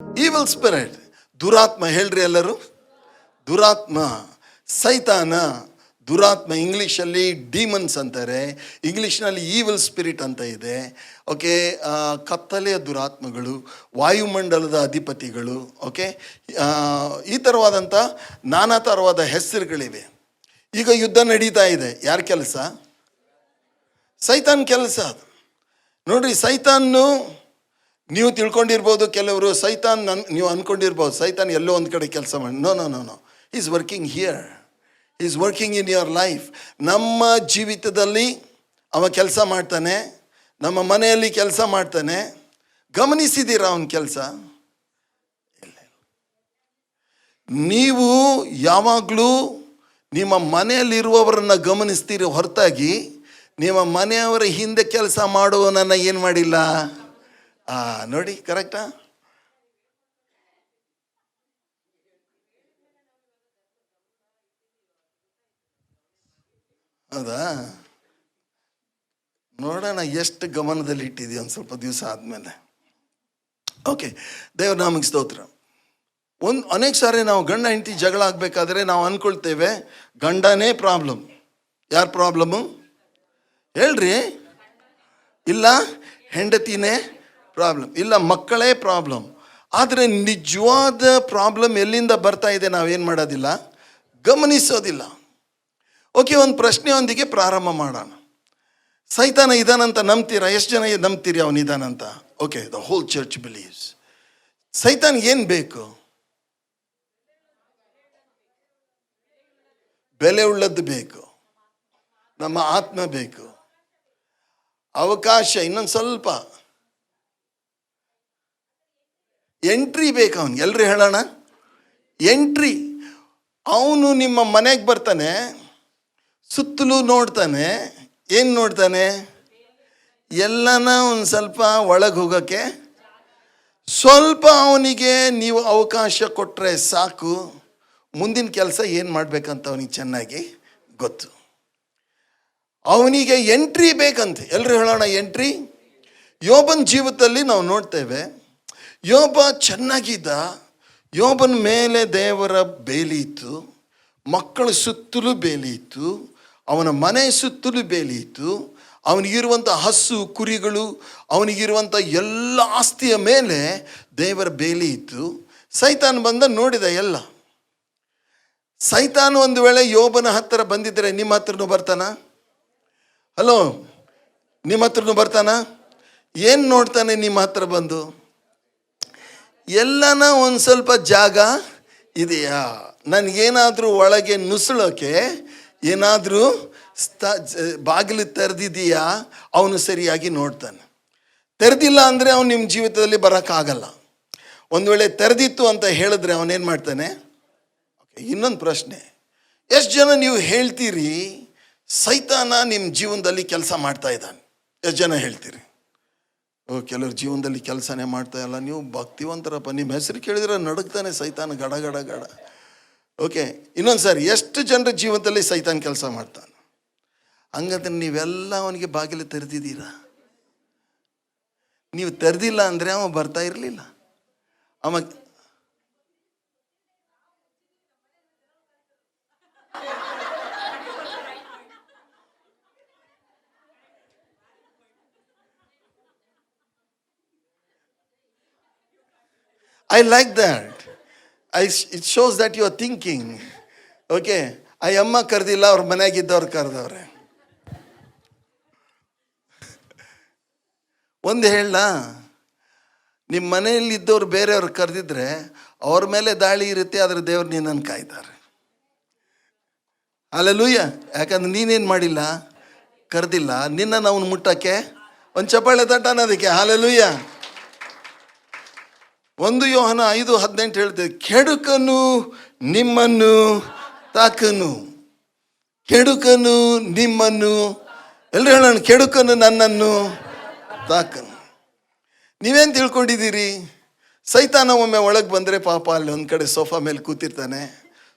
Evil spirit, ದುರಾತ್ಮ. ಹೇಳ್ರಿ ಎಲ್ಲರೂ, ದುರಾತ್ಮ, ಸೈತಾನ, ದುರಾತ್ಮ. ಇಂಗ್ಲೀಷಲ್ಲಿ ಡೀಮನ್ಸ್ ಅಂತಾರೆ, ಇಂಗ್ಲೀಷ್ನಲ್ಲಿ ಈವಿಲ್ ಸ್ಪಿರಿಟ್ ಅಂತ ಇದೆ. ಓಕೆ, ಕತ್ತಲೆಯ ದುರಾತ್ಮಗಳು, ವಾಯುಮಂಡಲದ ಅಧಿಪತಿಗಳು. ಓಕೆ, ಈ ಥರವಾದಂಥ ನಾನಾ ಥರವಾದ ಹೆಸರುಗಳಿವೆ. ಈಗ ಯುದ್ಧ ನಡೀತಾ ಇದೆ. ಯಾರ ಕೆಲಸ? ಸೈತಾನ್ ಕೆಲಸ ಅದು. ನೋಡ್ರಿ, ಸೈತಾನ್ನು ನೀವು ತಿಳ್ಕೊಂಡಿರ್ಬೋದು, ಕೆಲವರು ಸೈತಾನ್ ನೀವು ಅಂದ್ಕೊಂಡಿರ್ಬೋದು ಸೈತಾನ್ ಎಲ್ಲೋ ಒಂದು ಕಡೆ ಕೆಲಸ ಮಾಡಿ. No no no no, is working here, is working in your life. ನಮ್ಮ ಜೀವಿತದಲ್ಲಿ ಅವ ಕೆಲಸ ಮಾಡ್ತಾನೆ, ನಮ್ಮ ಮನೆಯಲ್ಲಿ ಕೆಲಸ ಮಾಡ್ತಾನೆ. ಗಮನಿಸಿದ್ದೀರಾ ಅವನ ಕೆಲಸ? ಇಲ್ಲ. ನೀವು ಯಾವಾಗಲೂ ನಿಮ್ಮ ಮನೆಯಲ್ಲಿರುವವರನ್ನು ಗಮನಿಸ್ತೀರಿ ಹೊರತಾಗಿ ನಿಮ್ಮ ಮನೆಯವರ ಹಿಂದೆ ಕೆಲಸ ಮಾಡುವವನನ್ನು ಏನು ಮಾಡಿಲ್ಲ. ನೋಡಿ, ಕರೆಕ್ಟಾ? ಹೌದಾ? ನೋಡೋಣ ಎಷ್ಟು ಗಮನದಲ್ಲಿ ಇಟ್ಟಿದ್ದೀವಿ ಒಂದು ಸ್ವಲ್ಪ ದಿವಸ ಆದಮೇಲೆ. ಓಕೆ, ದೇವ್ರ ನಾಮಕ್ಕೆ ಸ್ತೋತ್ರ. ಅನೇಕ ಸಾರಿ ನಾವು ಗಂಡ ಹೆಂಡತಿ ಜಗಳ ಆಗಬೇಕಾದ್ರೆ ನಾವು ಅಂದ್ಕೊಳ್ತೇವೆ ಗಂಡನೇ ಪ್ರಾಬ್ಲಮ್. ಯಾರು ಪ್ರಾಬ್ಲಮ್ಮು ಹೇಳ್ರಿ? ಇಲ್ಲ, ಹೆಂಡತಿನೇ ಪ್ರಾಬ್ಲಮ್, ಇಲ್ಲ ಮಕ್ಕಳೇ ಪ್ರಾಬ್ಲಮ್. ಆದರೆ ನಿಜವಾದ ಪ್ರಾಬ್ಲಮ್ ಎಲ್ಲಿಂದ ಬರ್ತಾ ಇದೆ ನಾವೇನು ಮಾಡೋದಿಲ್ಲ, ಗಮನಿಸೋದಿಲ್ಲ. ಓಕೆ, ಒಂದು ಪ್ರಶ್ನೆಯೊಂದಿಗೆ ಪ್ರಾರಂಭ ಮಾಡೋಣ. ಸೈತಾನ ಇದಾನಂತ ನಂಬ್ತೀರಾ? ಎಷ್ಟು ಜನ ನಂಬ್ತೀರಿ ಅವನು ಇದಾನಂತ? Okay, the whole church believes. ಸೈತಾನ್ ಏನು ಬೇಕು? ಬೆಲೆ ಉಳ್ಳದ್ದು ಬೇಕು, ನಮ್ಮ ಆತ್ಮ ಬೇಕು, ಅವಕಾಶ, ಇನ್ನೊಂದು ಸ್ವಲ್ಪ ಎಂಟ್ರಿ ಬೇಕು ಅವನಿಗೆ. ಎಲ್ರು ಹೇಳೋಣ, ಎಂಟ್ರಿ. ಅವನು ನಿಮ್ಮ ಮನೆಗೆ ಬರ್ತಾನೆ, ಸುತ್ತಲೂ ನೋಡ್ತಾನೆ. ಏನು ನೋಡ್ತಾನೆ? ಎಲ್ಲನ ಒಂದು ಸ್ವಲ್ಪ ಒಳಗೆ ಹೋಗೋಕ್ಕೆ ಸ್ವಲ್ಪ ಅವನಿಗೆ ನೀವು ಅವಕಾಶ ಕೊಟ್ಟರೆ ಸಾಕು. ಮುಂದಿನ ಕೆಲಸ ಏನು ಮಾಡಬೇಕಂತ ಅವನಿಗೆ ಚೆನ್ನಾಗಿ ಗೊತ್ತು. ಅವನಿಗೆ ಎಂಟ್ರಿ ಬೇಕಂತೆ. ಎಲ್ಲರೂ ಹೇಳೋಣ, ಎಂಟ್ರಿ. ಯೋಬನ ಜೀವಿತದಲ್ಲಿ ನಾವು ನೋಡ್ತೇವೆ, ಯೋಬ ಚೆನ್ನಾಗಿದ್ದ. ಯೋಬನ ಮೇಲೆ ದೇವರ ಬೇಲಿ ಇತ್ತು, ಮಕ್ಕಳ ಸುತ್ತಲೂ ಬೇಲಿ ಇತ್ತು, ಅವನ ಮನೆ ಸುತ್ತಲೂ ಬೇಲಿ ಇತ್ತು, ಅವನಿಗಿರುವಂಥ ಹಸು ಕುರಿಗಳು, ಅವನಿಗಿರುವಂಥ ಎಲ್ಲ ಆಸ್ತಿಯ ಮೇಲೆ ದೇವರ ಬೇಲಿ ಇತ್ತು. ಸೈತಾನ್ ಬಂದ ನೋಡಿದ ಎಲ್ಲ. ಸೈತಾನ್ ಒಂದು ವೇಳೆ ಯೋಬನ ಹತ್ತಿರ ಬಂದಿದ್ದರೆ ನಿಮ್ಮ ಹತ್ರನೂ ಬರ್ತಾನ? ಹಲೋ, ನಿಮ್ಮ ಹತ್ರನೂ ಬರ್ತಾನ? ಏನು ನೋಡ್ತಾನೆ ನಿಮ್ಮ ಹತ್ರ ಬಂದು? ಎಲ್ಲನ ಒಂದು ಸ್ವಲ್ಪ ಜಾಗ ಇದೆಯಾ, ನನಗೇನಾದರೂ ಒಳಗೆ ನುಸುಳೋಕೆ ಏನಾದರೂ ಬಾಗಿಲು ತೆರೆದಿದೆಯಾ? ಅವನು ಸರಿಯಾಗಿ ನೋಡ್ತಾನೆ. ತೆರೆದಿಲ್ಲ ಅಂದರೆ ಅವನು ನಿಮ್ಮ ಜೀವಿತದಲ್ಲಿ ಬರೋಕ್ಕಾಗಲ್ಲ. ಒಂದು ವೇಳೆ ತೆರೆದಿತ್ತು ಅಂತ ಹೇಳಿದ್ರೆ ಅವನೇನು ಮಾಡ್ತಾನೆ? ಇನ್ನೊಂದು ಪ್ರಶ್ನೆ, ಎಷ್ಟು ಜನ ನೀವು ಹೇಳ್ತೀರಿ ಸೈತಾನ ನಿಮ್ಮ ಜೀವನದಲ್ಲಿ ಕೆಲಸ ಮಾಡ್ತಾ ಇದ್ದಾನೆ? ಎಷ್ಟು ಜನ ಹೇಳ್ತೀರಿ? ಕೆಲವ್ರ ಜೀವನದಲ್ಲಿ ಕೆಲಸನೇ ಮಾಡ್ತಾ ಇಲ್ಲ. ನೀವು ಭಕ್ತಿವಂತರಪ್ಪ, ನಿಮ್ಮ ಹೆಸರು ಕೇಳಿದ್ರೆ ನಡುಗ್ತಾನೆ ಸೈತಾನ, ಗಡ ಗಡ ಗಡ. ಓಕೆ, ಇನ್ನೊಂದು ಸಾರಿ, ಎಷ್ಟು ಜನರ ಜೀವನದಲ್ಲಿ ಸೈತಾನ್ ಕೆಲಸ ಮಾಡ್ತಾನೆ? ಹಂಗಂದ್ರೆ ನೀವೆಲ್ಲ ಅವನಿಗೆ ಬಾಗಿಲು ತೆರೆದಿದ್ದೀರಾ? ನೀವು ತೆರೆದಿಲ್ಲ ಅಂದರೆ ಅವ ಬರ್ತಾ ಇರಲಿಲ್ಲ. ಅವ I like that. It shows that you are thinking. Okay, ಆ ಅಮ್ಮ ಕರೆದಿಲ್ಲ, ಅವ್ರ ಮನೆಯಾಗಿದ್ದವ್ರು ಕರೆದವ್ರೆ. ಒಂದು ಹೇಳ, ನಿಮ್ಮ ಮನೆಯಲ್ಲಿದ್ದವ್ರು ಬೇರೆಯವ್ರು ಕರೆದಿದ್ರೆ ಅವ್ರ ಮೇಲೆ ದಾಳಿ ಇರುತ್ತೆ, ಆದರೆ ದೇವ್ರು ನಿನ್ನನ್ನು ಕಾಯ್ತಾರೆ. ಹಲ್ಲೆಲೂಯಾ. ಯಾಕಂದ್ರೆ ನೀನೇನು ಮಾಡಿಲ್ಲ, ಕರೆದಿಲ್ಲ. ನಿನ್ನನ್ನು ಅವನು ಮುಟ್ಟಕ್ಕೆ ಒಂದು ಚಪ್ಪಾಳೆ ತಟ್ಟಾನ ಅದಕ್ಕೆ. ಹಲ್ಲೆಲೂಯಾ. 1 ಯೋಹನ 5:18 ಹೇಳ್ತೇವೆ, ಕೆಡುಕನು ನಿಮ್ಮನ್ನು ತಾಕನು. ಕೆಡುಕನು ನಿಮ್ಮನ್ನು, ಎಲ್ಲರೂ ಹೇಳೋಣ, ಕೆಡುಕನು ನನ್ನನ್ನು ತಾಕನು. ನೀವೇನು ತಿಳ್ಕೊಂಡಿದ್ದೀರಿ? ಸೈತಾನ ಒಮ್ಮೆ ಒಳಗೆ ಬಂದರೆ ಪಾಪ ಅಲ್ಲಿ ಒಂದು ಕಡೆ ಸೋಫಾ ಮೇಲೆ ಕೂತಿರ್ತಾನೆ,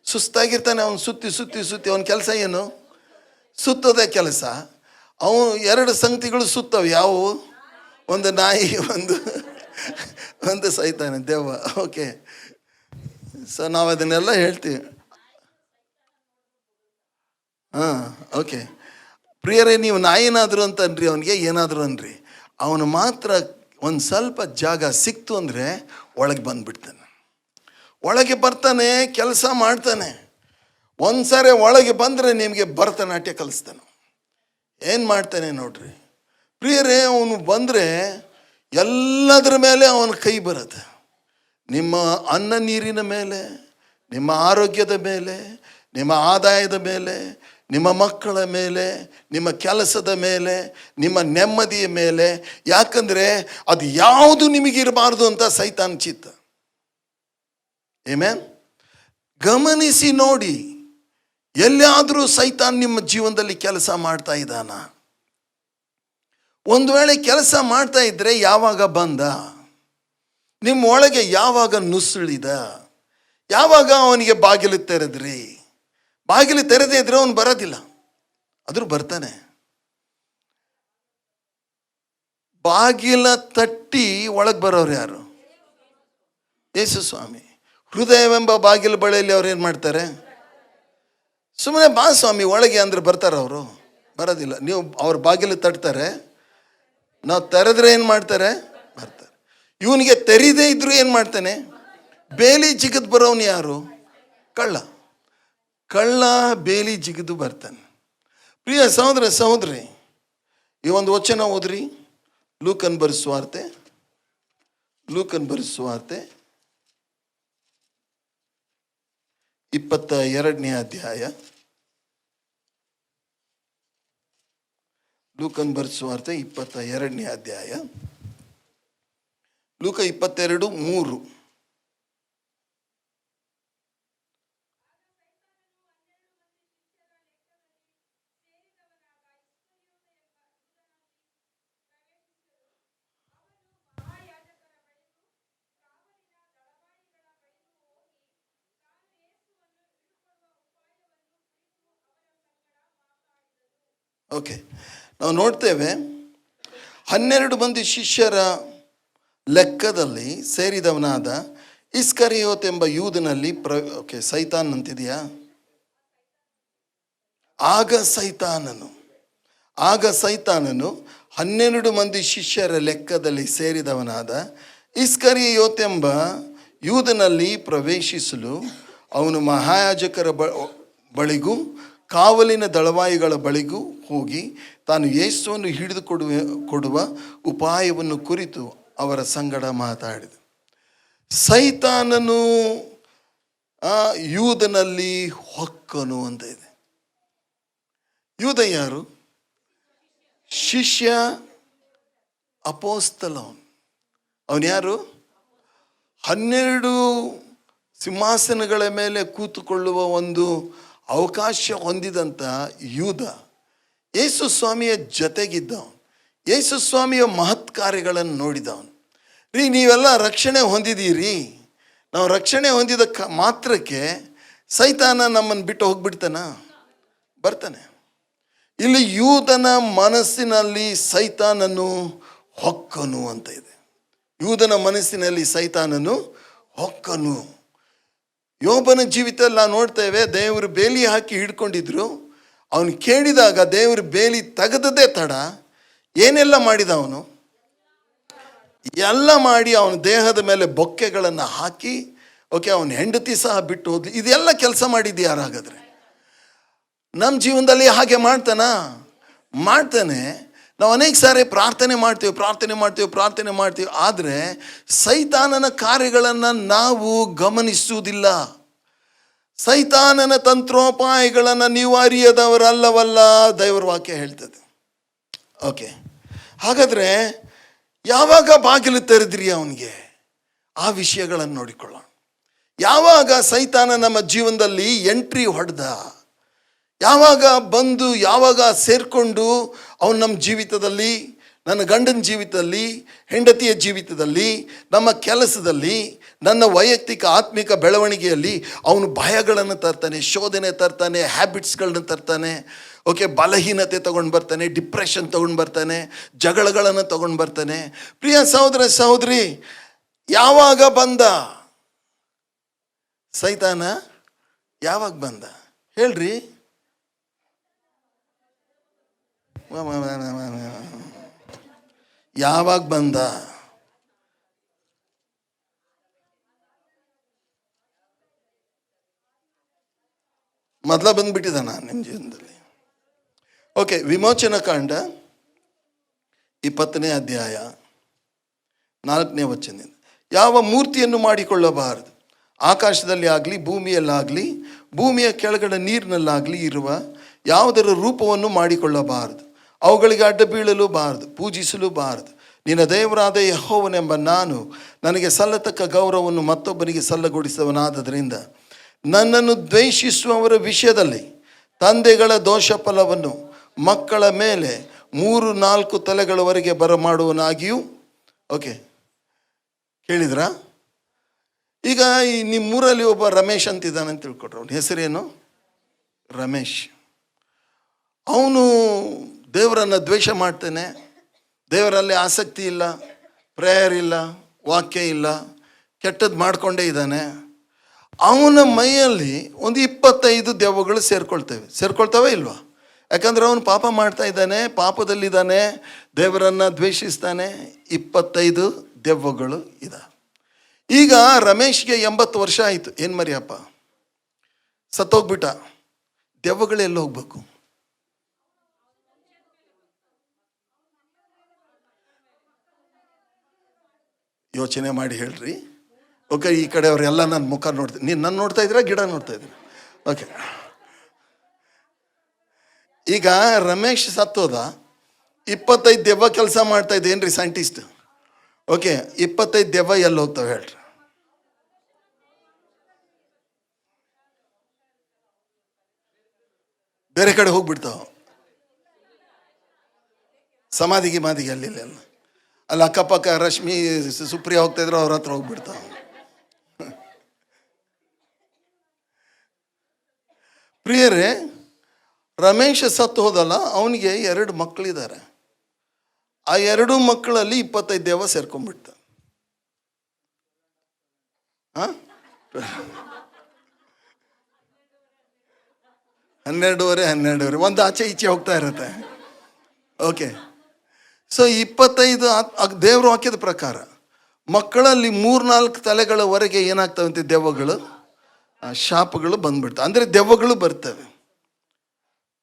ಸುಸ್ತಾಗಿರ್ತಾನೆ. ಅವನು ಸುತ್ತಿ ಸುತ್ತಿ ಸುತ್ತಿ, ಅವನ ಕೆಲಸ ಏನು? ಸುತ್ತೋದೇ ಕೆಲಸ. ಅವನು 2 ಸಂಗತಿಗಳು ಸುತ್ತವೆ. ಯಾವುವು? ಒಂದು ನಾಯಿ, ಒಂದು ಅಂತ ಸೈತಾನೆ ದೆವ್ವ. ಓಕೆ, ಸೊ ನಾವು ಅದನ್ನೆಲ್ಲ ಹೇಳ್ತೀವಿ. ಹಾಂ, ಓಕೆ ಪ್ರಿಯರೇ, ನೀವು ನಾಯಿನಾದ್ರು ಅಂತ ಅನ್ರಿ, ಅವನಿಗೆ ಏನಾದರೂ ಅನ್ರಿ, ಅವನು ಮಾತ್ರ ಒಂದು ಸ್ವಲ್ಪ ಜಾಗ ಸಿಕ್ತು ಅಂದರೆ ಒಳಗೆ ಬಂದುಬಿಡ್ತಾನೆ. ಒಳಗೆ ಬರ್ತಾನೆ, ಕೆಲಸ ಮಾಡ್ತಾನೆ. ಒಂದು ಸಾರಿ ಒಳಗೆ ಬಂದರೆ ನಿಮಗೆ ಭರತನಾಟ್ಯ ಕಲಿಸ್ತಾನೆ. ಏನು ಮಾಡ್ತಾನೆ ನೋಡ್ರಿ ಪ್ರಿಯರೇ, ಅವನು ಬಂದರೆ ಎಲ್ಲದರ ಮೇಲೆ ಅವನ ಕೈ ಬರುತ್ತೆ. ನಿಮ್ಮ ಅನ್ನ ನೀರಿನ ಮೇಲೆ, ನಿಮ್ಮ ಆರೋಗ್ಯದ ಮೇಲೆ, ನಿಮ್ಮ ಆದಾಯದ ಮೇಲೆ, ನಿಮ್ಮ ಮಕ್ಕಳ ಮೇಲೆ, ನಿಮ್ಮ ಕೆಲಸದ ಮೇಲೆ, ನಿಮ್ಮ ನೆಮ್ಮದಿಯ ಮೇಲೆ. ಯಾಕಂದರೆ ಅದು ಯಾವುದು ನಿಮಗಿರಬಾರ್ದು ಅಂತ ಸೈತಾನ್ ಚಿತ್ತ. ಆಮೆನ್. ಗಮನಿಸಿ ನೋಡಿ, ಎಲ್ಲಿಯಾದರೂ ಸೈತಾನ್ ನಿಮ್ಮ ಜೀವನದಲ್ಲಿ ಕೆಲಸ ಮಾಡ್ತಾ ಇದ್ದಾನ? ಒಂದು ವೇಳೆ ಕೆಲಸ ಮಾಡ್ತಾ ಇದ್ದರೆ ಯಾವಾಗ ಬಂದ? ನಿಮ್ಮ ಒಳಗೆ ಯಾವಾಗ ನುಸುಳಿದ? ಯಾವಾಗ ಅವನಿಗೆ ಬಾಗಿಲು ತೆರೆದ್ರಿ? ಬಾಗಿಲು ತೆರೆದೇ ಇದ್ರೆ ಅವನು ಬರೋದಿಲ್ಲ, ಆದರೂ ಬರ್ತಾನೆ. ಬಾಗಿಲ ತಟ್ಟಿ ಒಳಗೆ ಬರೋರು ಯಾರು? ಯೇಸು ಸ್ವಾಮಿ. ಹೃದಯವೆಂಬ ಬಾಗಿಲು ಬಳಿಯಲ್ಲಿ ಅವ್ರು ಏನು ಮಾಡ್ತಾರೆ? ಸುಮ್ಮನೆ ಬಾ ಸ್ವಾಮಿ ಒಳಗೆ ಅಂದರೆ ಬರ್ತಾರೆ ಅವರು? ಬರೋದಿಲ್ಲ. ನೀವು ಅವ್ರ ಬಾಗಿಲು ತಟ್ತಾರೆ, ನಾವು ತೆರೆದ್ರೆ ಏನು ಮಾಡ್ತಾರೆ? ಬರ್ತಾರೆ. ಇವನಿಗೆ ತೆರೀದೇ ಇದ್ರು ಏನು ಮಾಡ್ತಾನೆ? ಬೇಲಿ ಜಿಗಿದು ಬರೋನು ಯಾರು? ಕಳ್ಳ. ಕಳ್ಳ ಬೇಲಿ ಜಿಗಿದು ಬರ್ತಾನೆ. ಪ್ರಿಯ ಸಹೋದರ ಸಹೋದರಿ, ಈ ಒಂದು ವಚನ ಓದ್ರಿ. ಲೂಕನ್ ಬರೆಸುವಾರ್ತೆ, ಲೂಕನ್ ಬರೆಸುವಾರ್ತೆ 22ನೇ ಅಧ್ಯಾಯ. ಲೂಕನ್ ಬರೆಸುವಾರ್ತೆ 22ನೇ ಅಧ್ಯಾಯ, ಲೂಕ 22:3. ಓಕೆ, ನಾವು ನೋಡ್ತೇವೆ 12 ಮಂದಿ ಶಿಷ್ಯರ ಲೆಕ್ಕದಲ್ಲಿ ಸೇರಿದವನಾದ ಇಸ್ಕರಿಯೋತ್ ಎಂಬ ಯೂದನಲ್ಲಿ ಓಕೆ, ಸೈತಾನ್ ಅಂತಿದೆಯಾ? ಆಗ ಸೈತಾನನು 12 ಮಂದಿ ಶಿಷ್ಯರ ಲೆಕ್ಕದಲ್ಲಿ ಸೇರಿದವನಾದ ಇಸ್ಕರಿಯೋತ್ ಎಂಬ ಯೂದನಲ್ಲಿ ಪ್ರವೇಶಿಸಲು ಅವನು ಮಹಾಯಾಜಕರ ಬಳಿಗೂ ಕಾವಲಿನ ದಳವಾಯಿಗಳ ಬಳಿಗೂ ಹೋಗಿ ತಾನು ಯೇಸುವನ್ನು ಹಿಡಿದು ಕೊಡುವ ಉಪಾಯವನ್ನು ಕುರಿತು ಅವರ ಸಂಗಡ ಮಾತಾಡಿದ. ಸೈತಾನನು ಯೂದನಲ್ಲಿ ಹೊಕ್ಕನು ಅಂತ ಇದೆ. ಯೂದ ಯಾರು? ಶಿಷ್ಯ, ಅಪೋಸ್ತಲ. ಅವನು ಯಾರು? 12 ಸಿಂಹಾಸನಗಳ ಮೇಲೆ ಕೂತುಕೊಳ್ಳುವ ಒಂದು ಅವಕಾಶ ಹೊಂದಿದಂಥ ಯೂದ ಯೇಸು ಸ್ವಾಮಿಯ ಜೊತೆಗಿದ್ದವನು, ಯೇಸು ಸ್ವಾಮಿಯ ಮಹತ್ ಕಾರ್ಯಗಳನ್ನು ನೋಡಿದವನು. ನೀವೆಲ್ಲ ರಕ್ಷಣೆ ಹೊಂದಿದ್ದೀರಿ, ನಾವು ರಕ್ಷಣೆ ಹೊಂದಿದ ಮಾತ್ರಕ್ಕೆ ಸೈತಾನ ನಮ್ಮನ್ನು ಬಿಟ್ಟು ಹೋಗ್ಬಿಡ್ತಾನ? ಬರ್ತಾನೆ. ಇಲ್ಲಿ ಯೂದನ ಮನಸ್ಸಿನಲ್ಲಿ ಸೈತಾನನು ಹೊಕ್ಕನು ಅಂತ ಇದೆ. ಯೂದನ ಮನಸ್ಸಿನಲ್ಲಿ ಸೈತಾನನು ಹೊಕ್ಕನು. ಯೋಬನ ಜೀವಿತದಲ್ಲಿ ನಾವು ನೋಡ್ತೇವೆ, ದೇವರು ಬೇಲಿ ಹಾಕಿ ಹಿಡ್ಕೊಂಡಿದ್ರು. ಅವನು ಕೇಳಿದಾಗ ದೇವರು ಬೇಲಿ ತೆಗೆದದೇ ತಡ ಏನೆಲ್ಲ ಮಾಡಿದ ಅವನು? ಎಲ್ಲ ಮಾಡಿ ಅವನ ದೇಹದ ಮೇಲೆ ಬೊಕ್ಕೆಗಳನ್ನು ಹಾಕಿ, ಓಕೆ, ಅವನ ಹೆಂಡತಿ ಸಹ ಬಿಟ್ಟು ಹೋದ್ಲಿ. ಇದೆಲ್ಲ ಕೆಲಸ ಮಾಡಿದ್ದು ಯಾರಾಗಾದ್ರೆ? ನಮ್ಮ ಜೀವನದಲ್ಲಿ ಹಾಗೆ ಮಾಡ್ತಾನೆ. ನಾವು ಅನೇಕ ಸಾರಿ ಪ್ರಾರ್ಥನೆ ಮಾಡ್ತೀವಿ, ಆದರೆ ಸೈತಾನನ ಕಾರ್ಯಗಳನ್ನು ನಾವು ಗಮನಿಸುವುದಿಲ್ಲ. ಸೈತಾನನ ತಂತ್ರೋಪಾಯಗಳನ್ನು ನೀವು ಅರಿಯದವರಲ್ಲವಲ್ಲ, ದೇವರ ವಾಕ್ಯ ಹೇಳ್ತದೆ. ಓಕೆ, ಹಾಗಾದರೆ ಯಾವಾಗ ಬಾಗಿಲು ತೆರೆದ್ರಿ ಅವನಿಗೆ? ಆ ವಿಷಯಗಳನ್ನು ನೋಡಿಕೊಳ್ಳೋಣ. ಯಾವಾಗ ಸೈತಾನ ನಮ್ಮ ಜೀವನದಲ್ಲಿ ಎಂಟ್ರಿ ಹೊಡೆದ? ಯಾವಾಗ ಬಂದು, ಯಾವಾಗ ಸೇರಿಕೊಂಡು ಅವನು ನಮ್ಮ ಜೀವಿತದಲ್ಲಿ, ನನ್ನ ಗಂಡನ ಜೀವಿತದಲ್ಲಿ, ಹೆಂಡತಿಯ ಜೀವಿತದಲ್ಲಿ, ನಮ್ಮ ಕೆಲಸದಲ್ಲಿ, ನನ್ನ ವೈಯಕ್ತಿಕ ಆತ್ಮಿಕ ಬೆಳವಣಿಗೆಯಲ್ಲಿ ಅವನು ಭಯಗಳನ್ನು ತರ್ತಾನೆ, ಶೋಧನೆ ತರ್ತಾನೆ, ಹ್ಯಾಬಿಟ್ಸ್ಗಳನ್ನ ತರ್ತಾನೆ. ಓಕೆ, ಬಲಹೀನತೆ ತೊಗೊಂಡು ಬರ್ತಾನೆ, ಡಿಪ್ರೆಷನ್ ತೊಗೊಂಡು ಬರ್ತಾನೆ, ಜಗಳಗಳನ್ನು ತೊಗೊಂಡು ಬರ್ತಾನೆ. ಪ್ರಿಯ ಸಹೋದರ ಸಹೋದರಿ, ಯಾವಾಗ ಬಂದ ಸೈತಾನ? ಯಾವಾಗ ಬಂದ ಹೇಳ್ರಿ? ಯಾವಾಗ ಬಂದ? ಮೊದಲ ಬಂದ್ಬಿಟ್ಟಿದ್ದಾನ ನಿಮ್ಮ ಜೀವನದಲ್ಲಿ? ಓಕೆ, ವಿಮೋಚನ ಕಾಂಡ 20ನೇ ಅಧ್ಯಾಯ 4ನೇ ವಚನದಿಂದ, ಯಾವ ಮೂರ್ತಿಯನ್ನು ಮಾಡಿಕೊಳ್ಳಬಾರದು, ಆಕಾಶದಲ್ಲಿ ಆಗಲಿ ಭೂಮಿಯಲ್ಲಾಗಲಿ ಭೂಮಿಯ ಕೆಳಗಡೆ ನೀರಿನಲ್ಲಾಗಲಿ ಇರುವ ಯಾವುದರ ರೂಪವನ್ನು ಮಾಡಿಕೊಳ್ಳಬಾರದು, ಅವುಗಳಿಗೆ ಅಡ್ಡ ಬೀಳಲು ಬಾರದು, ಪೂಜಿಸಲು ಬಾರದು. ನಿನ್ನ ದೇವರಾದ ಯೆಹೋವನೆಂಬ ನಾನು ನನಗೆ ಸಲ್ಲತಕ್ಕ ಗೌರವವನ್ನು ಮತ್ತೊಬ್ಬನಿಗೆ ಸಲ್ಲಗೊಡಿಸುವನಾದ್ದರಿಂದ ನನ್ನನ್ನು ದ್ವೇಷಿಸುವವರ ವಿಷಯದಲ್ಲಿ ತಂದೆಗಳ ದೋಷ ಫಲವನ್ನು ಮಕ್ಕಳ ಮೇಲೆ 3-4 ತಲೆಗಳವರೆಗೆ ಬರಮಾಡುವನಾಗಿಯೂ. ಓಕೆ, ಕೇಳಿದ್ರಾ? ಈಗ ಈ ನಿಮ್ಮೂರಲ್ಲಿ ಒಬ್ಬ ರಮೇಶ್ ಅಂತಿದ್ದಾನೆ ಅಂತ ತಿಳ್ಕೊಟ್ರು. ಅವನ ಹೆಸರೇನು? ರಮೇಶ್. ಅವನು ದೇವರನ್ನು ದ್ವೇಷ ಮಾಡ್ತಾನೆ, ದೇವರಲ್ಲಿ ಆಸಕ್ತಿ ಇಲ್ಲ, ಪ್ರೇಯರ್ ಇಲ್ಲ, ವಾಕ್ಯ ಇಲ್ಲ, ಕೆಟ್ಟದ್ದು ಮಾಡಿಕೊಂಡೇ ಇದ್ದಾನೆ. ಅವನ ಮೈಯಲ್ಲಿ ಒಂದು 25 ದೆವ್ವಗಳು ಸೇರ್ಕೊಳ್ತವೆ ಇಲ್ವಾ? ಯಾಕಂದರೆ ಅವನು ಪಾಪ ಮಾಡ್ತಾ ಇದ್ದಾನೆ, ಪಾಪದಲ್ಲಿದ್ದಾನೆ, ದೇವರನ್ನು ದ್ವೇಷಿಸ್ತಾನೆ. 25 ದೆವ್ವಗಳು ಇದ್ದಾವೆ. ಈಗ ರಮೇಶ್ಗೆ 80 ವರ್ಷ ಆಯಿತು. ಏನು ಮರಿಯಪ್ಪ, ಸತ್ತೋಗ್ಬಿಟ್ಟ. ದೆವ್ವಗಳು ಎಲ್ಲ ಹೋಗ್ಬೇಕು? ಯೋಚನೆ ಮಾಡಿ ಹೇಳ್ರಿ. ಓಕೆ, ಈ ಕಡೆ ಅವರೆಲ್ಲ ನನ್ನ ಮುಖ ನೋಡ್ತೀನಿ. ನೀನು ನನ್ನ ನೋಡ್ತಾ ಇದ್ದೀರಾ, ಗಿಡ ನೋಡ್ತಾ ಇದ್ದೀರಾ? ಓಕೆ, ಈಗ ರಮೇಶ್ ಸತ್ತೋದ, 25 ದೆವ್ವ ಕೆಲಸ ಮಾಡ್ತಾ ಇದೆ. ಏನ್ರಿ ಸೈಂಟಿಸ್ಟ್? ಓಕೆ, 25 ದೆವ್ವ ಎಲ್ಲಿ ಹೋಗ್ತಾವೆ ಹೇಳ್ರಿ? ಬೇರೆ ಕಡೆ ಹೋಗ್ಬಿಡ್ತಾವ. ಸಮಾಧಿಗೆ ಅಲ್ಲಿ ಅಲ್ಲಿ ಅಕ್ಕಪಕ್ಕ ರಶ್ಮಿ ಸುಪ್ರಿಯಾ ಹೋಗ್ತಾ ಇದ್ರು, ಅವ್ರ ಹತ್ರ ಹೋಗ್ಬಿಡ್ತಾವ. ಪ್ರಿಯರೇ, ರಮೇಶ್ ಸತ್ತು ಹೋದಲ್ಲ, ಅವನಿಗೆ 2 ಮಕ್ಕಳಿದ್ದಾರೆ. ಆ 2 ಮಕ್ಕಳಲ್ಲಿ 25 ದೆವ್ವ ಸೇರ್ಕೊಂಡ್ಬಿಡ್ತ. 12 ಒಂದು ಆಚೆ ಈಚೆ ಹೋಗ್ತಾ ಇರುತ್ತೆ. ಓಕೆ, ಸೊ 25 ದೇವರು ಹಾಕಿದ ಪ್ರಕಾರ ಮಕ್ಕಳಲ್ಲಿ 3-4 ತಲೆಗಳವರೆಗೆ ಏನಾಗ್ತವಂತೆ ದೆವ್ವಗಳು, ಶಾಪಗಳು ಬಂದ್ಬಿಡ್ತವೆ. ಅಂದರೆ ದೆವ್ವಗಳು ಬರ್ತವೆ.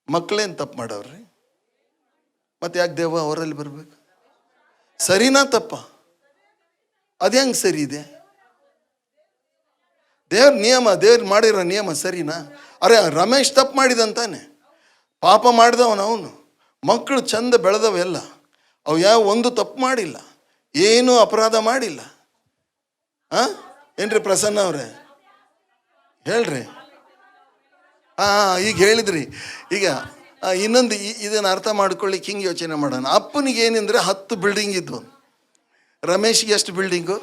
ಮಕ್ಕಳೇನು ತಪ್ಪು ಮಾಡವ್ರಿ? ಮತ್ತೆ ಯಾಕೆ ದೆವ್ವ ಅವರಲ್ಲಿ ಬರಬೇಕು? ಸರಿನಾ ತಪ್ಪ? ಅದು ಹೆಂಗೆ ಸರಿ ಇದೆ? ದೇವ್ರ ನಿಯಮ, ದೇವ್ರು ಮಾಡಿರೋ ನಿಯಮ ಸರಿನಾ? ಅರೆ, ರಮೇಶ್ ತಪ್ಪು ಮಾಡಿದಂತಾನೆ, ಪಾಪ ಮಾಡಿದವನು. ಅವನು ಮಕ್ಕಳು ಚಂದ ಬೆಳೆದವೆಲ್ಲ, ಅವು ಯಾವ ಒಂದು ತಪ್ಪು ಮಾಡಿಲ್ಲ, ಏನೂ ಅಪರಾಧ ಮಾಡಿಲ್ಲ. ಏನ್ರಿ ಪ್ರಸನ್ನ ಅವರೇ, ಹೇಳ್ರಿ. ಈಗ ಹೇಳಿದ್ರಿ. ಈಗ ಇನ್ನೊಂದು ಇದನ್ನು ಅರ್ಥ ಮಾಡ್ಕೊಳ್ಳಿಕ್ಕೆ ಹಿಂಗೆ ಯೋಚನೆ ಮಾಡೋಣ. ಅಪ್ಪನಿಗೆ ಏನಂದರೆ 10 ಬಿಲ್ಡಿಂಗ್ ಇದ್ವು, ರಮೇಶ್ಗೆ ಎಷ್ಟು ಬಿಲ್ಡಿಂಗು?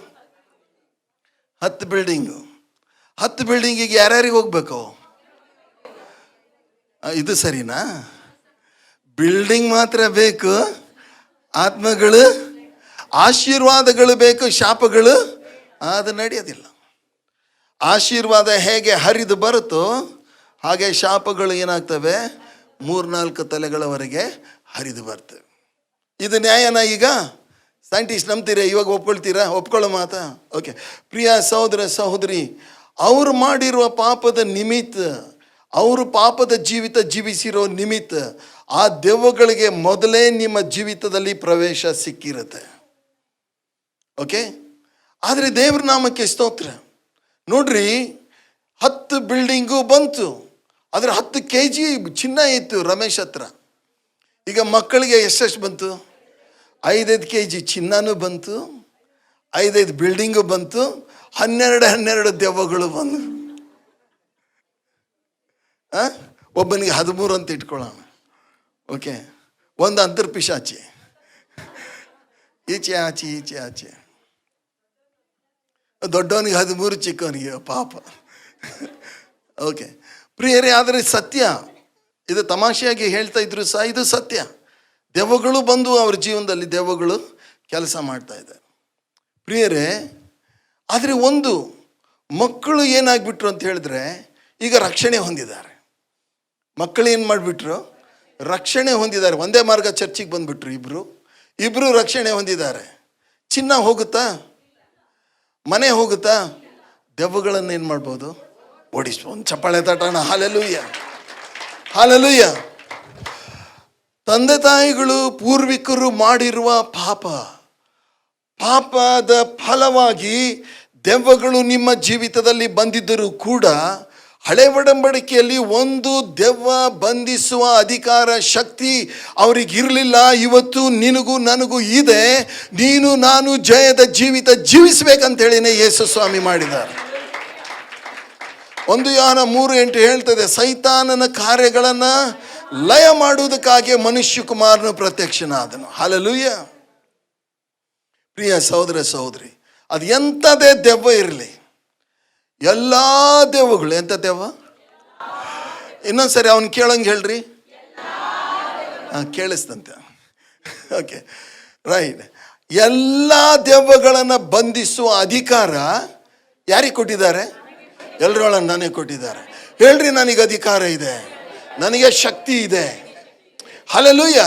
10 ಬಿಲ್ಡಿಂಗು. 10 ಬಿಲ್ಡಿಂಗಿಗೆ ಯಾರ್ಯಾರಿಗೆ ಹೋಗ್ಬೇಕು? ಇದು ಸರಿನಾ? ಬಿಲ್ಡಿಂಗ್ ಮಾತ್ರ ಬೇಕು, ಆತ್ಮಗಳು, ಆಶೀರ್ವಾದಗಳು ಬೇಕು, ಶಾಪಗಳು ಅದು ನಡೆಯೋದಿಲ್ಲ. ಆಶೀರ್ವಾದ ಹೇಗೆ ಹರಿದು ಬರುತ್ತೋ ಹಾಗೆ ಶಾಪಗಳು ಏನಾಗ್ತವೆ? 3-4 ತಲೆಗಳವರೆಗೆ ಹರಿದು ಬರ್ತವೆ. ಇದು ನ್ಯಾಯನ? ಈಗ ಸೈಂಟಿಸ್ಟ್ ನಂಬ್ತೀರಾ? ಇವಾಗ ಒಪ್ಕೊಳ್ತೀರಾ? ಒಪ್ಕೊಳ್ಳೋ ಮಾತಾ? ಓಕೆ, ಪ್ರಿಯ ಸಹೋದರ ಸಹೋದರಿ, ಅವರು ಮಾಡಿರುವ ಪಾಪದ ನಿಮಿತ್ತ, ಅವರು ಪಾಪದ ಜೀವಿತ ಜೀವಿಸಿರೋ ನಿಮಿತ್ತ ಆ ದೆವ್ವಗಳಿಗೆ ಮೊದಲೇ ನಿಮ್ಮ ಜೀವಿತದಲ್ಲಿ ಪ್ರವೇಶ ಸಿಕ್ಕಿರುತ್ತೆ. ಓಕೆ, ಆದರೆ ದೇವ್ರ ನಾಮಕ್ಕೆ ಸ್ತೋತ್ರ. ನೋಡ್ರಿ, 10 ಬಿಲ್ಡಿಂಗು ಬಂತು, ಆದರೆ 10 kg ಚಿನ್ನ ಇತ್ತು ರಮೇಶ್ ಹತ್ರ. ಈಗ ಮಕ್ಕಳಿಗೆ ಎಷ್ಟೆಷ್ಟು ಬಂತು? 5-5 kg ಚಿನ್ನನೂ ಬಂತು, 5-5 ಬಿಲ್ಡಿಂಗು ಬಂತು, 12 ದೆವ್ವಗಳು ಬಂದು. ಒಬ್ಬನಿಗೆ 13 ಅಂತ ಇಟ್ಕೊಳ್ಳೋಣ. ಓಕೆ, ಒಂದು ಅಂತರ್ಪಿಶಾಚಿ, ಈಚೆ ಆಚೆ ಈಚೆ ಆಚೆ. ದೊಡ್ಡವನಿಗೆ 13, ಚಿಕ್ಕವನಿಗೆ ಪಾಪ. ಓಕೆ ಪ್ರಿಯರೇ, ಆದರೆ ಸತ್ಯ ಇದು. ತಮಾಷೆಯಾಗಿ ಹೇಳ್ತಾ ಇದ್ರು ಸಹ ಇದು ಸತ್ಯ. ದೆವ್ವಗಳು ಬಂದು ಅವ್ರ ಜೀವನದಲ್ಲಿ ದೆವ್ವಗಳು ಕೆಲಸ ಮಾಡ್ತಾ ಇದ್ದಾರೆ. ಪ್ರಿಯರೇ, ಆದರೆ ಒಂದು ಮಕ್ಕಳು ಏನಾಗ್ಬಿಟ್ರು ಅಂತ ಹೇಳಿದ್ರೆ, ಈಗ ರಕ್ಷಣೆ ಹೊಂದಿದ್ದಾರೆ. ಮಕ್ಕಳು ಏನು ಮಾಡಿಬಿಟ್ರು? ರಕ್ಷಣೆ ಹೊಂದಿದ್ದಾರೆ. ಒಂದೇ ಮಾರ್ಗ ಚರ್ಚಿಗೆ ಬಂದುಬಿಟ್ರು. ಇಬ್ಬರು ರಕ್ಷಣೆ ಹೊಂದಿದ್ದಾರೆ. ಚಿನ್ನ ಹೋಗುತ್ತಾ? ಮನೆ ಹೋಗುತ್ತಾ? ದೆವ್ವಗಳನ್ನು ಏನು ಮಾಡ್ಬೋದು? ಓಡಿಸ್ಬೋದು. ಒಂದು ಚಪ್ಪಾಳೆ ತಟ್ಟೋಣ. Hallelujah, hallelujah. ತಂದೆ ತಾಯಿಗಳು ಪೂರ್ವಿಕರು ಮಾಡಿರುವ ಪಾಪದ ಫಲವಾಗಿ ದೆವ್ವಗಳು ನಿಮ್ಮ ಜೀವಿತದಲ್ಲಿ ಬಂದಿದ್ದರೂ ಕೂಡ, ಹಳೆ ಒಡಂಬಡಿಕೆಯಲ್ಲಿ ಒಂದು ದೆವ್ವ ಬಂಧಿಸುವ ಅಧಿಕಾರ ಶಕ್ತಿ ಅವರಿಗಿರಲಿಲ್ಲ. ಇವತ್ತು ನಿನಗೂ ನನಗೂ ಇದೆ. ನೀನು ನಾನು ಜಯದ ಜೀವಿತ ಜೀವಿಸಬೇಕಂತೇಳಿನೇ ಯೇಸು ಸ್ವಾಮಿ ಮಾಡಿದ್ದಾರೆ. 1 ಯೋಹಾನ 3:8 ಹೇಳ್ತದೆ, ಸೈತಾನನ ಕಾರ್ಯಗಳನ್ನು ಲಯ ಮಾಡುವುದಕ್ಕಾಗಿ ಮನುಷ್ಯ ಕುಮಾರನು ಪ್ರತ್ಯಕ್ಷನಾದನು. ಹಲ್ಲೆಲೂಯ. ಪ್ರಿಯ ಸಹೋದರ ಸಹೋದರಿ, ಅದು ಎಂಥದೇ ದೆವ್ವ ಇರಲಿ, ಎಲ್ಲ ದೆವ್ವಗಳು ಎಂಥ ದೆವ್ವ? ಇನ್ನೊಂದ್ಸರಿ ಅವನು ಕೇಳಂಗೆ ಹೇಳ್ರಿ. ಕೇಳಿಸ್ತಂತೆ. Okay, right. ಎಲ್ಲ ದೆವ್ವಗಳನ್ನು ಬಂಧಿಸುವ ಅಧಿಕಾರ ಯಾರಿಗೆ ಕೊಟ್ಟಿದ್ದಾರೆ? ಎಲ್ಲರೊಳಗೆ ನನಗೆ ಕೊಟ್ಟಿದ್ದಾರೆ. ಹೇಳ್ರಿ, ನನಗೆ ಅಧಿಕಾರ ಇದೆ, ನನಗೆ ಶಕ್ತಿ ಇದೆ. ಹಲ್ಲೆಲೂಯ.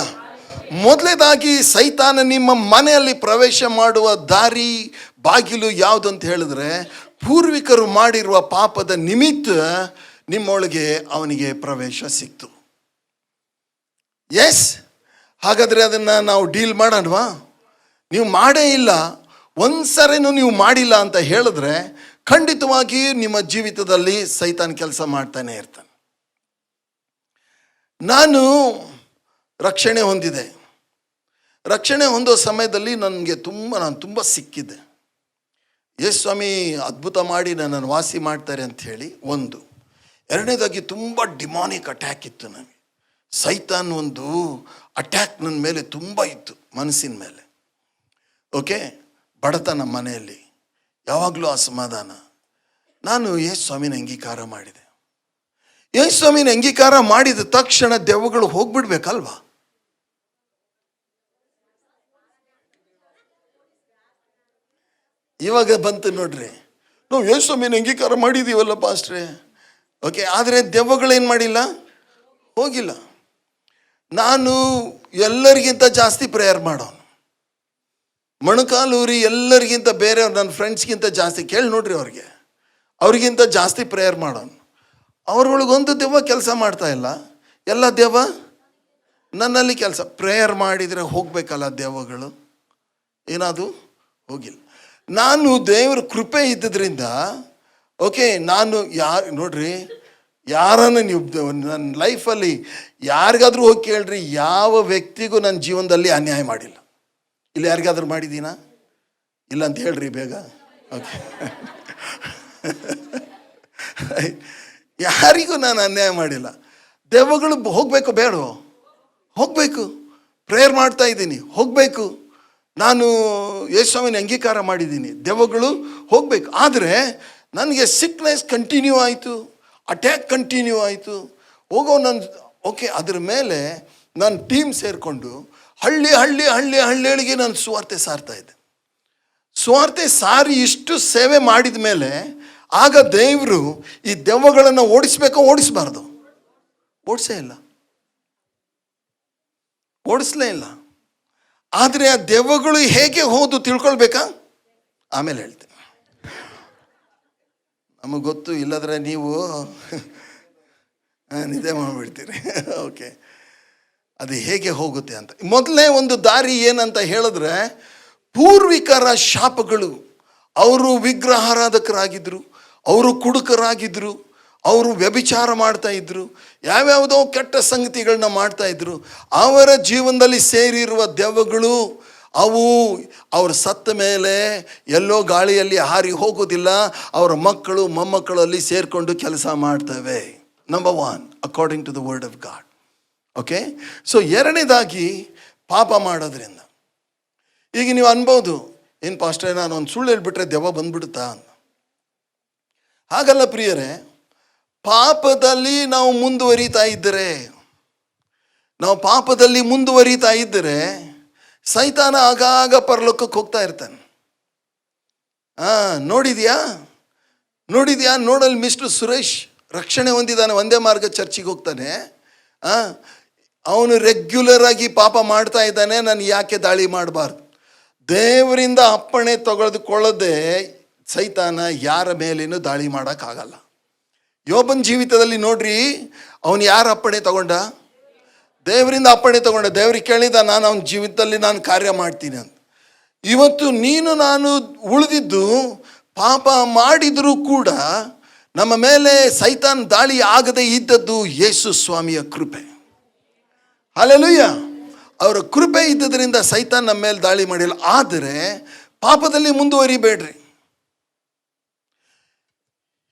ಮೊದಲನೇದಾಗಿ ಸೈತಾನ ನಿಮ್ಮ ಮನೆಯಲ್ಲಿ ಪ್ರವೇಶ ಮಾಡುವ ದಾರಿ ಬಾಗಿಲು ಯಾವುದು ಅಂತ ಹೇಳಿದ್ರೆ, ಪೂರ್ವಿಕರು ಮಾಡಿರುವ ಪಾಪದ ನಿಮಿತ್ತ ನಿಮ್ಮೊಳಗೆ ಅವನಿಗೆ ಪ್ರವೇಶ ಸಿಕ್ತು. ಎಸ್, ಹಾಗಾದರೆ ಅದನ್ನು ನಾವು ಡೀಲ್ ಮಾಡೋಣವಾ? ನೀವು ಮಾಡೇ ಇಲ್ಲ, ಒಂದ್ಸರಿನೂ ನೀವು ಮಾಡಿಲ್ಲ ಅಂತ ಹೇಳಿದ್ರೆ ಖಂಡಿತವಾಗಿ ನಿಮ್ಮ ಜೀವಿತದಲ್ಲಿ ಸೈತಾನ್ ಕೆಲಸ ಮಾಡ್ತಾನೆ ಇರ್ತಾನೆ. ನಾನು ರಕ್ಷಣೆ ಹೊಂದಿದೆ. ರಕ್ಷಣೆ ಹೊಂದೋ ಸಮಯದಲ್ಲಿ ನಾನು ತುಂಬ ಸಿಕ್ಕಿದ್ದೆ. ಯೇಸು ಸ್ವಾಮಿ ಅದ್ಭುತ ಮಾಡಿ ನನ್ನನ್ನು ವಾಸಿ ಮಾಡ್ತಾರೆ ಅಂಥೇಳಿ ಒಂದು. ಎರಡನೇದಾಗಿ ತುಂಬ ಡಿಮಾನಿಕ್ ಅಟ್ಯಾಕ್ ಇತ್ತು ನನಗೆ. ಸೈತಾನ್ ಒಂದು ಅಟ್ಯಾಕ್ ನನ್ನ ಮೇಲೆ ತುಂಬ ಇತ್ತು, ಮನಸ್ಸಿನ ಮೇಲೆ. ಓಕೆ, ಬಡತನ ಮನೆಯಲ್ಲಿ, ಯಾವಾಗಲೂ ಅಸಮಾಧಾನ. ನಾನು ಯೇಸು ಸ್ವಾಮಿನ ಅಂಗೀಕಾರ ಮಾಡಿದೆ. ಯೇಸು ಸ್ವಾಮಿನ ಅಂಗೀಕಾರ ಮಾಡಿದ ತಕ್ಷಣ ದೆವ್ವಗಳು ಹೋಗ್ಬಿಡ್ಬೇಕಲ್ವಾ? ಇವಾಗ ಬಂತು ನೋಡ್ರಿ, ನಾವು ಯೇಸು ಸ್ವಾಮಿನ ಅಂಗೀಕಾರ ಮಾಡಿದ್ದೀವಲ್ಲ ಪಾಸ್ಟ್ರೆ. ಓಕೆ, ಆದರೆ ದೆವ್ವಗಳೇನು ಮಾಡಿಲ್ಲ, ಹೋಗಿಲ್ಲ. ನಾನು ಎಲ್ಲರಿಗಿಂತ ಜಾಸ್ತಿ ಪ್ರೇಯರ್ ಮಾಡೋನು. ಮೊಣಕಾಲೂರಿ ಎಲ್ಲರಿಗಿಂತ ಬೇರೆಯವ್ರು, ನನ್ನ ಫ್ರೆಂಡ್ಸ್ಗಿಂತ ಜಾಸ್ತಿ, ಕೇಳಿ ನೋಡ್ರಿ ಅವ್ರಿಗಿಂತ ಜಾಸ್ತಿ ಪ್ರೇಯರ್ ಮಾಡೋನು. ಅವ್ರೊಳಗೊಂದು ದೆವ್ವ ಕೆಲಸ ಮಾಡ್ತಾ ಇಲ್ಲ, ಎಲ್ಲ ದೆವ್ವ ನನ್ನಲ್ಲಿ ಕೆಲಸ. ಪ್ರೇಯರ್ ಮಾಡಿದರೆ ಹೋಗಬೇಕಲ್ಲ ದೆವ್ವಗಳು, ಏನಾದರೂ ಹೋಗಿಲ್ಲ. ನಾನು ದೇವರ ಕೃಪೆ ಇದ್ದದ್ರಿಂದ, ಓಕೆ, ನಾನು ನೋಡ್ರಿ, ಯಾರನ್ನು ನೀವು ನನ್ನ ಲೈಫಲ್ಲಿ ಯಾರಿಗಾದ್ರೂ ಹೋಗಿ ಕೇಳ್ರಿ, ಯಾವ ವ್ಯಕ್ತಿಗೂ ನನ್ನ ಜೀವನದಲ್ಲಿ ಅನ್ಯಾಯ ಮಾಡಿಲ್ಲ. ಇಲ್ಲಿ ಯಾರಿಗಾದ್ರೂ ಮಾಡಿದ್ದೀನಾ? ಇಲ್ಲ ಅಂತ ಹೇಳ್ರಿ ಬೇಗ. ಓಕೆ, ಯಾರಿಗೂ ನಾನು ಅನ್ಯಾಯ ಮಾಡಿಲ್ಲ. ದೆವ್ವಗಳು ಹೋಗಬೇಕು ಬೇಡವೋ? ಹೋಗಬೇಕು. ಪ್ರೇಯರ್ ಮಾಡ್ತಾ ಇದ್ದೀನಿ, ಹೋಗಬೇಕು. ನಾನು ಯೇಸು ಸ್ವಾಮಿನ ಅಂಗೀಕಾರ ಮಾಡಿದ್ದೀನಿ, ದೆವ್ವಗಳು ಹೋಗಬೇಕು. ಆದರೆ ನನಗೆ ಸಿಕ್ನೆಸ್ ಕಂಟಿನ್ಯೂ ಆಯಿತು, ಅಟ್ಯಾಕ್ ಕಂಟಿನ್ಯೂ ಆಯಿತು. ಓಕೆ, ಅದ್ರ ಮೇಲೆ ನಾನು ಟೀಮ್ ಸೇರಿಕೊಂಡು ಹಳ್ಳಿಗೆ ನಾನು ಸುವಾರ್ತೆ ಸಾರ್ತಾ ಇದ್ದೆ. ಸುವಾರ್ತೆ ಸಾರಿ ಇಷ್ಟು ಸೇವೆ ಮಾಡಿದ ಮೇಲೆ ಆಗ ದೇವರು ಈ ದೆವ್ವಗಳನ್ನು ಓಡಿಸ್ಬೇಕೋ ಓಡಿಸಬಾರ್ದು? ಓಡಿಸ್ಲೇ ಇಲ್ಲ. ಆದರೆ ಆ ದೆವ್ವಗಳು ಹೇಗೆ ಹೋದು ತಿಳ್ಕೊಳ್ಬೇಕಾ? ಆಮೇಲೆ ಹೇಳ್ತೀನಿ. ನಮಗೆ ಗೊತ್ತು, ಇಲ್ಲದ್ರೆ ನೀವು ನಿದ್ದೆ ಮಾಡಿಬಿಡ್ತೀರಿ. ಓಕೆ, ಅದು ಹೇಗೆ ಹೋಗುತ್ತೆ ಅಂತ. ಮೊದಲನೇ ಒಂದು ದಾರಿ ಏನಂತ ಹೇಳಿದ್ರೆ, ಪೂರ್ವಿಕರ ಶಾಪಗಳು. ಅವರು ವಿಗ್ರಹಾರಾಧಕರಾಗಿದ್ದರು, ಅವರು ಕುಡುಕರಾಗಿದ್ದರು, ಅವರು ವ್ಯಭಿಚಾರ ಮಾಡ್ತಾ ಇದ್ರು, ಯಾವ್ಯಾವುದೋ ಕೆಟ್ಟ ಸಂಗತಿಗಳನ್ನ ಮಾಡ್ತಾ ಇದ್ರು. ಅವರ ಜೀವನದಲ್ಲಿ ಸೇರಿರುವ ದೆವ್ವಗಳು ಅವು ಅವ್ರ ಸತ್ತ ಮೇಲೆ ಎಲ್ಲೋ ಗಾಳಿಯಲ್ಲಿ ಹಾರಿ ಹೋಗೋದಿಲ್ಲ. ಅವರ ಮಕ್ಕಳು ಮೊಮ್ಮಕ್ಕಳಲ್ಲಿ ಸೇರಿಕೊಂಡು ಕೆಲಸ ಮಾಡ್ತವೆ. Number 1, according to the word of God. Okay, so ಎರಡನೇದಾಗಿ ಪಾಪ ಮಾಡೋದ್ರಿಂದ. ಈಗ ನೀವು ಅನ್ಬೋದು, ಏನು ಪಾಸ್ಟ್ರೆ, ನಾನು ಒಂದು ಸುಳ್ಳು ಹೇಳ್ಬಿಟ್ರೆ ದೆವ್ವ ಬಂದ್ಬಿಡುತ್ತಾ ಅಂತ. ಹಾಗಲ್ಲ ಪ್ರಿಯರೇ. ಪಾಪದಲ್ಲಿ ನಾವು ಮುಂದುವರಿತಾ ಇದ್ದರೆ ಸೈತಾನ ಆಗಾಗ ಪರಲೋಕಕ್ಕೆ ಹೋಗ್ತಾ ಇರ್ತಾನೆ. ನೋಡಿದ್ಯಾ ನೋಡಲ್ಲಿ ಮಿಸ್ಟರ್ ಸುರೇಶ್ ರಕ್ಷಣೆ ಹೊಂದಿದ್ದಾನೆ, ಒಂದೇ ಮಾರ್ಗ ಚರ್ಚಿಗೆ ಹೋಗ್ತಾನೆ. ಅವನು ರೆಗ್ಯುಲರ್ ಆಗಿ ಪಾಪ ಮಾಡ್ತಾ ಇದ್ದಾನೆ, ನಾನು ಯಾಕೆ ದಾಳಿ ಮಾಡಬಾರ್ದು? ದೇವರಿಂದ ಅಪ್ಪಣೆ ತೆಗೆದುಕೊಳ್ಳದೆ ಸೈತಾನ ಯಾರ ಮೇಲೇನೂ ದಾಳಿ ಮಾಡೋಕ್ಕಾಗಲ್ಲ. ಯೋಬನ ಜೀವಿತದಲ್ಲಿ ನೋಡ್ರಿ, ಅವನು ಯಾರ ಅಪ್ಪಣೆ ತಗೊಂಡ? ದೇವರಿಂದ ಅಪ್ಪಣೆ ತಗೊಂಡ. ದೇವ್ರಿಗೆ ಕೇಳಿದ, ನಾನು ಅವನ ಜೀವಿತದಲ್ಲಿ ನಾನು ಕಾರ್ಯ ಮಾಡ್ತೀನಿ ಅಂತ. ಇವತ್ತು ನೀನು ನಾನು ಉಳಿದಿದ್ದು ಪಾಪ ಮಾಡಿದರೂ ಕೂಡ ನಮ್ಮ ಮೇಲೆ ಸೈತಾನ್ ದಾಳಿ ಆಗದೆ ಇದ್ದದ್ದು ಯೇಸು ಸ್ವಾಮಿಯ ಕೃಪೆ. ಹಲ್ಲೆಲೂಯಾ. ಅವರ ಕೃಪೆ ಇದ್ದದರಿಂದ ಸೈತಾನ್ ನಮ್ಮ ಮೇಲೆ ದಾಳಿ ಮಾಡಿಲ್ಲ. ಆದರೆ ಪಾಪದಲ್ಲಿ ಮುಂದುವರಿಬೇಡ್ರಿ.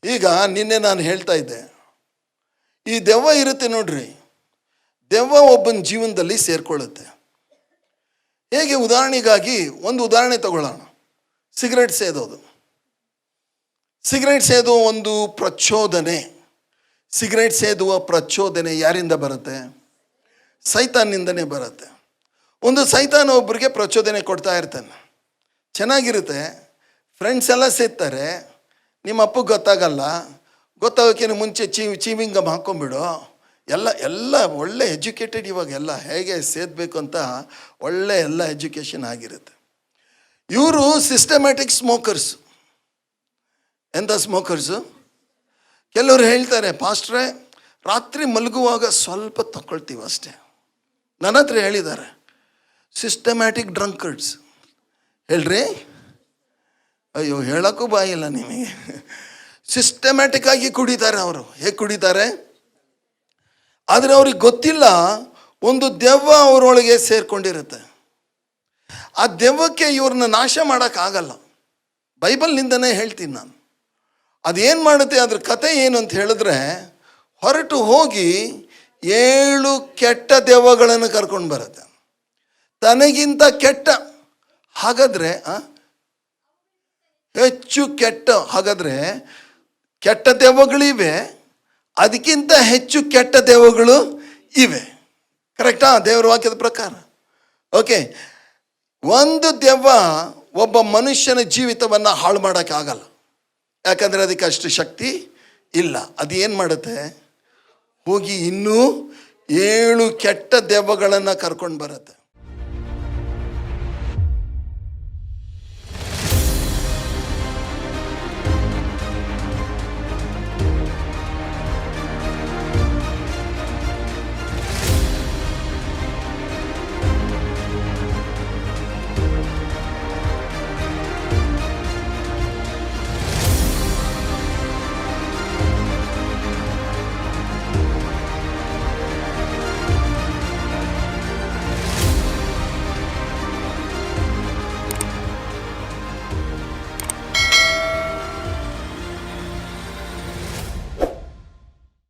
ಈಗ ನಿನ್ನೆ ನಾನು ಹೇಳ್ತಾ ಇದ್ದೆ, ಈ ದೆವ್ವ ಇರುತ್ತೆ ನೋಡ್ರಿ, ದೆವ್ವ ಒಬ್ಬನ ಜೀವನದಲ್ಲಿ ಸೇರ್ಕೊಳ್ಳುತ್ತೆ. ಹೇಗೆ? ಉದಾಹರಣೆಗಾಗಿ ಒಂದು ಉದಾಹರಣೆ ತಗೊಳ್ಳೋಣ. ಸಿಗರೇಟ್ ಸೇದೋ ಒಂದು ಪ್ರಚೋದನೆ. ಸಿಗರೇಟ್ ಸೇದುವ ಪ್ರಚೋದನೆ ಯಾರಿಂದ ಬರುತ್ತೆ? ಸೈತಾನ್ನಿಂದನೇ ಬರುತ್ತೆ. ಒಂದು ಸೈತಾನ ಒಬ್ಬರಿಗೆ ಪ್ರಚೋದನೆ ಕೊಡ್ತಾ ಇರ್ತಾನೆ. ಚೆನ್ನಾಗಿರುತ್ತೆ, ಫ್ರೆಂಡ್ಸ್ ಎಲ್ಲ ಸೇರ್ತಾರೆ, ನಿಮ್ಮ ಅಪ್ಪಗೆ ಗೊತ್ತಾಗೋಕ್ಕಿಂತ ಮುಂಚೆ ಚೀವಿಂಗಮ್ ಹಾಕ್ಕೊಂಬಿಡು. ಎಲ್ಲ ಒಳ್ಳೆ ಎಜುಕೇಟೆಡ್, ಇವಾಗೆಲ್ಲ ಹೇಗೆ ಸೇದಬೇಕು ಅಂತ ಒಳ್ಳೆ ಎಲ್ಲ ಎಜುಕೇಷನ್ ಆಗಿರುತ್ತೆ. ಇವರು ಸಿಸ್ಟಮ್ಯಾಟಿಕ್ ಸ್ಮೋಕರ್ಸ್. ಎಂಥ ಸ್ಮೋಕರ್ಸು? ಕೆಲವರು ಹೇಳ್ತಾರೆ, ಪಾಸ್ಟ್ರೇ ರಾತ್ರಿ ಮಲಗುವಾಗ ಸ್ವಲ್ಪ ತಗೊಳ್ತೀವಿ ಅಷ್ಟೇ. ನನ್ನ ಹತ್ರ ಹೇಳಿದ್ದಾರೆ, ಸಿಸ್ಟಮ್ಯಾಟಿಕ್ ಡ್ರಂಕರ್ಡ್ಸ್. ಹೇಳ್ರಿ, ಅಯ್ಯೋ ಹೇಳೋಕ್ಕೂ ಬಾಯಿಲ್ಲ ನಿಮಗೆ. ಸಿಸ್ಟಮ್ಯಾಟಿಕ್ ಆಗಿ ಕುಡಿತಾರೆ ಅವರು. ಹೇಗೆ ಕುಡಿತಾರೆ? ಆದರೆ ಅವ್ರಿಗೆ ಗೊತ್ತಿಲ್ಲ, ಒಂದು ದೆವ್ವ ಅವರೊಳಗೆ ಸೇರ್ಕೊಂಡಿರುತ್ತೆ. ಆ ದೆವ್ವಕ್ಕೆ ಇವ್ರನ್ನ ನಾಶ ಮಾಡೋಕ್ಕಾಗಲ್ಲ. ಬೈಬಲ್ನಿಂದನೇ ಹೇಳ್ತೀನಿ ನಾನು. ಅದೇನು ಮಾಡುತ್ತೆ, ಅದ್ರ ಕತೆ ಏನು ಅಂತ ಹೇಳಿದ್ರೆ, ಹೊರಟು ಹೋಗಿ 7 ಕೆಟ್ಟ ದೆವ್ವಗಳನ್ನು ಕರ್ಕೊಂಡು ಬರುತ್ತೆ. ತನಗಿಂತ ಕೆಟ್ಟ, ಹಾಗಾದರೆ ಹೆಚ್ಚು ಕೆಟ್ಟ, ಹಾಗಾದರೆ ಕೆಟ್ಟ ದೆವ್ವಗಳಿವೆ, ಅದಕ್ಕಿಂತ ಹೆಚ್ಚು ಕೆಟ್ಟ ದೆವ್ವಗಳು ಇವೆ. ಕರೆಕ್ಟಾ? ದೇವರ ವಾಕ್ಯದ ಪ್ರಕಾರ. ಓಕೆ, ಒಂದು ದೆವ್ವ ಒಬ್ಬ ಮನುಷ್ಯನ ಜೀವಿತವನ್ನು ಹಾಳು ಮಾಡೋಕ್ಕಾಗಲ್ಲ. ಯಾಕಂದರೆ ಅದಕ್ಕೆ ಅಷ್ಟು ಶಕ್ತಿ ಇಲ್ಲ. ಅದು ಏನು ಮಾಡುತ್ತೆ, ಹೋಗಿ ಇನ್ನೂ 7 ಕೆಟ್ಟ ದೆವ್ವಗಳನ್ನು ಕರ್ಕೊಂಡು ಬರುತ್ತೆ.